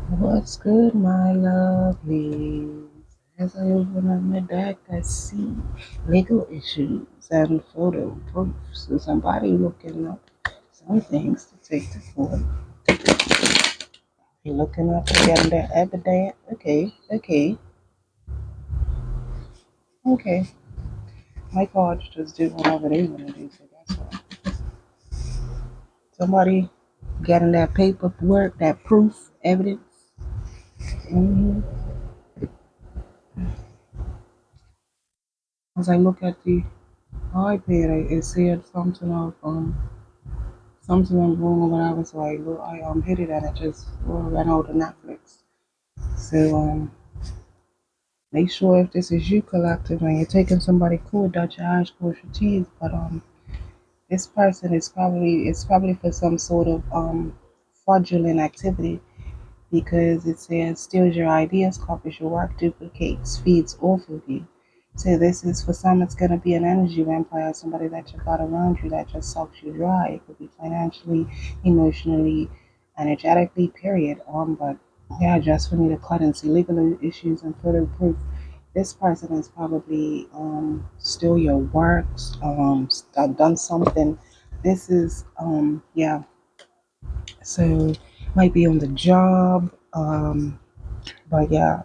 What's good, my lovelies? As I open up my deck, I see legal issues and photo proof. So somebody looking up some things to take to court. You're looking up again their evidence. Okay. My cards just do whatever they want to do, so that's why. Somebody getting that paperwork, that proof, evidence. hmm As I look at the iPad, it said something of something went wrong when I was like, well, I hit it and it just ran out of Netflix. So make sure if this is you collective and you're taking somebody cool, dot your I's, cross your T's. But this person is probably for some sort of fraudulent activity because it says steals your ideas, copies your work, duplicates, feeds off of you. So this is for some, it's gonna be an energy vampire, somebody that you got around you that just sucks you dry. It could be financially, emotionally, energetically, period. But yeah, just for me to cut and see legal issues and further proof. This person has probably steal your works, done something. This is yeah. So might be on the job, but yeah,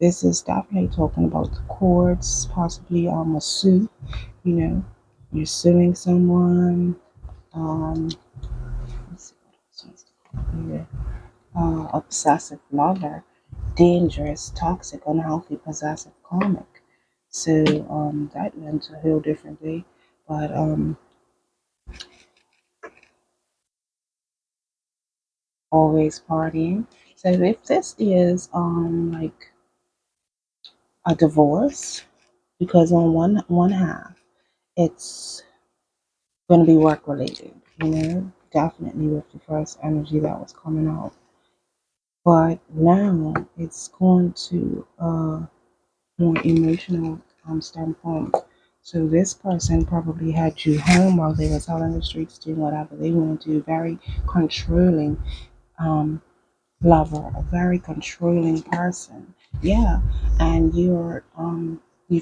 this is definitely talking about the courts, possibly a suit. You know, you're suing someone. Um, let's see what else here. Obsessive lover, dangerous, toxic, unhealthy, possessive, karmic. So that went a whole different way, but always partying. So if this is like a divorce, because on one half it's going to be work related, definitely with the first energy that was coming out. But now it's going to more emotional standpoint. So this person probably had you home while they was out on the streets doing whatever they want to do, very controlling um, lover, a very controlling person. Yeah, and you've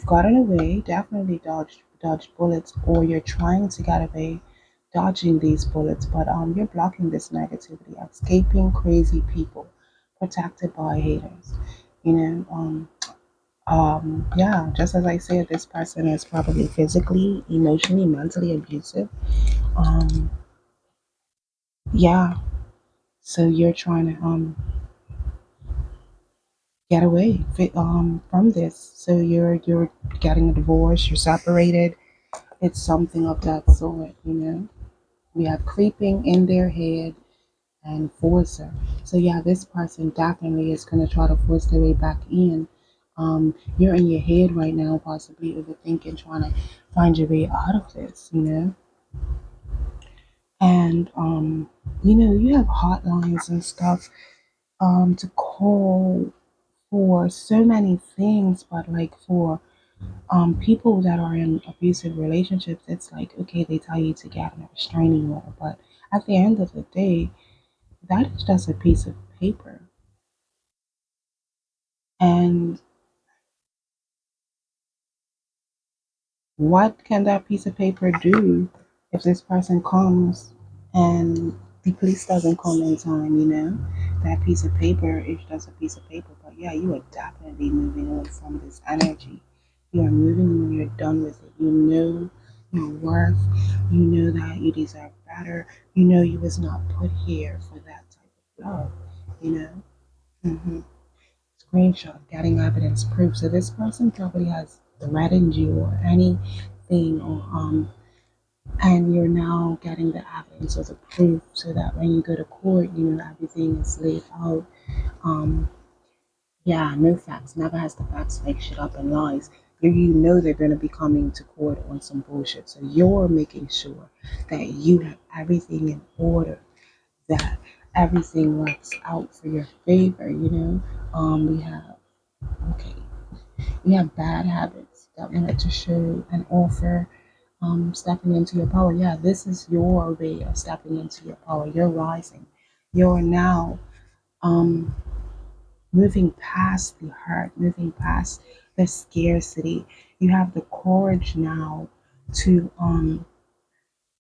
gotten away, definitely dodged bullets, or you're trying to get away, dodging these bullets, but you're blocking this negativity, escaping crazy people, protected by haters. You know, yeah, just as I said, this person is probably physically, emotionally, mentally abusive. Um, yeah, so you're trying to get away from this. So you're getting a divorce, you're separated. It's something of that sort. We have creeping in their head and forcer. So yeah, this person definitely is gonna try to force their way back in. You're in your head right now, possibly overthinking, trying to find your way out of this. And you have hotlines and stuff to call for so many things, but like for people that are in abusive relationships, it's like okay, they tell you to get a restraining order, but at the end of the day, that is just a piece of paper. And what can that piece of paper do if this person comes and the police doesn't come in time? That piece of paper is just a piece of paper. But yeah, you are definitely moving on from this energy. You are moving on, you're done with it. You know your worth. You know that you deserve better. You know you was not put here for that type of love, you know? hmm Screenshot, getting evidence, proof. So this person probably has threatened you or anything, or and you're now getting the evidence or the proof, so that when you go to court, everything is laid out. Um, yeah, no facts. Never has the facts, make shit up and lies. You know they're going to be coming to court on some bullshit, so you're making sure that you have everything in order, that everything works out for your favor. We have okay. We have bad habits that wanted to show and offer stepping into your power. Yeah, this is your way of stepping into your power. You're rising. You're now moving past the hurt, moving past the scarcity. You have the courage now to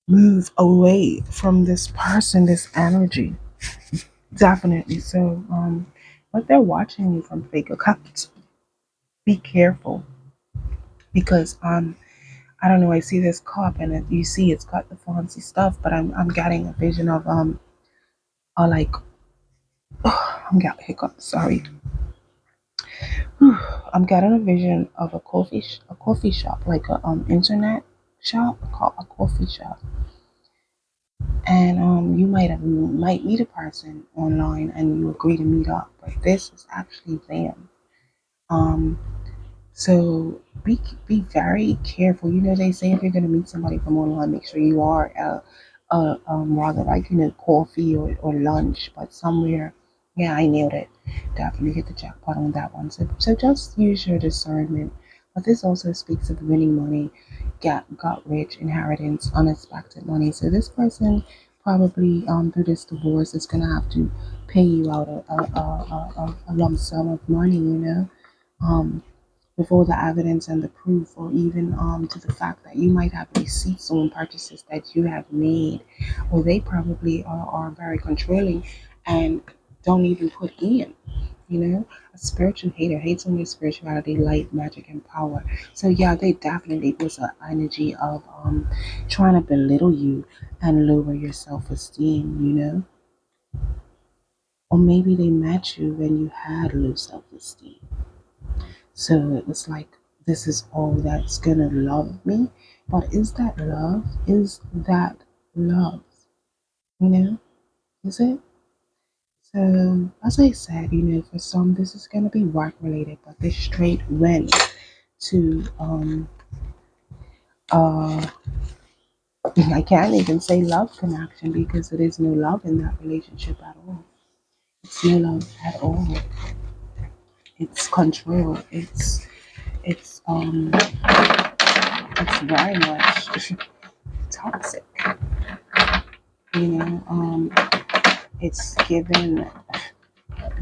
move away from this person, this energy. Definitely. So but they're watching you from fake accounts. Be careful because I don't know, I see this cup and you see it's got the fancy stuff, but I'm getting a vision of like I'm getting hiccups, sorry. I'm getting a vision of a coffee shop, like a internet shop, called a coffee shop, and you might meet a person online and you agree to meet up, but this is actually them. Um, so be very careful. You know they say if you're gonna meet somebody from online, make sure you are rather like coffee or lunch, but somewhere. Yeah, I nailed it. Definitely hit the jackpot on that one. So just use your discernment. But this also speaks of winning money, got rich, inheritance, unexpected money. So this person probably through this divorce is gonna have to pay you out a lump sum of money. Um, before the evidence and the proof, or even to the fact that you might have receipts on purchases that you have made, or they probably are very controlling and don't even put in. A spiritual hater hates on your spirituality, light, magic, and power. So yeah, they definitely was an energy of trying to belittle you and lower your self-esteem. Or maybe they met you when you had low self-esteem. So it was like, this is all that's gonna love me. But is that love? Is that love? You know? Is it? So, as I said, for some, this is gonna be work related, but this straight went to, uh, I can't even say love connection because there is no love in that relationship at all. It's no love at all. It's control. It's very much toxic. You know, um, it's given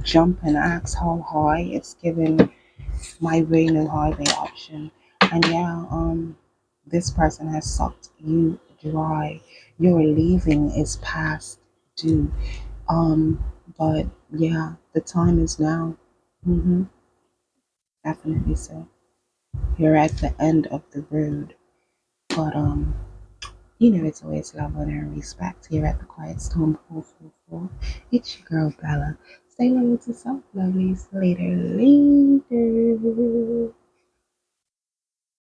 jump and ask how high. It's given my way no highway option. And yeah, this person has sucked you dry. Your leaving is past due. Um, but yeah, the time is now. Definitely so. You're at the end of the road. But it's always love, honor, and respect here at the Quiet Storm 444. It's your girl Bella. Stay loyal to self, lovelies. Later, later.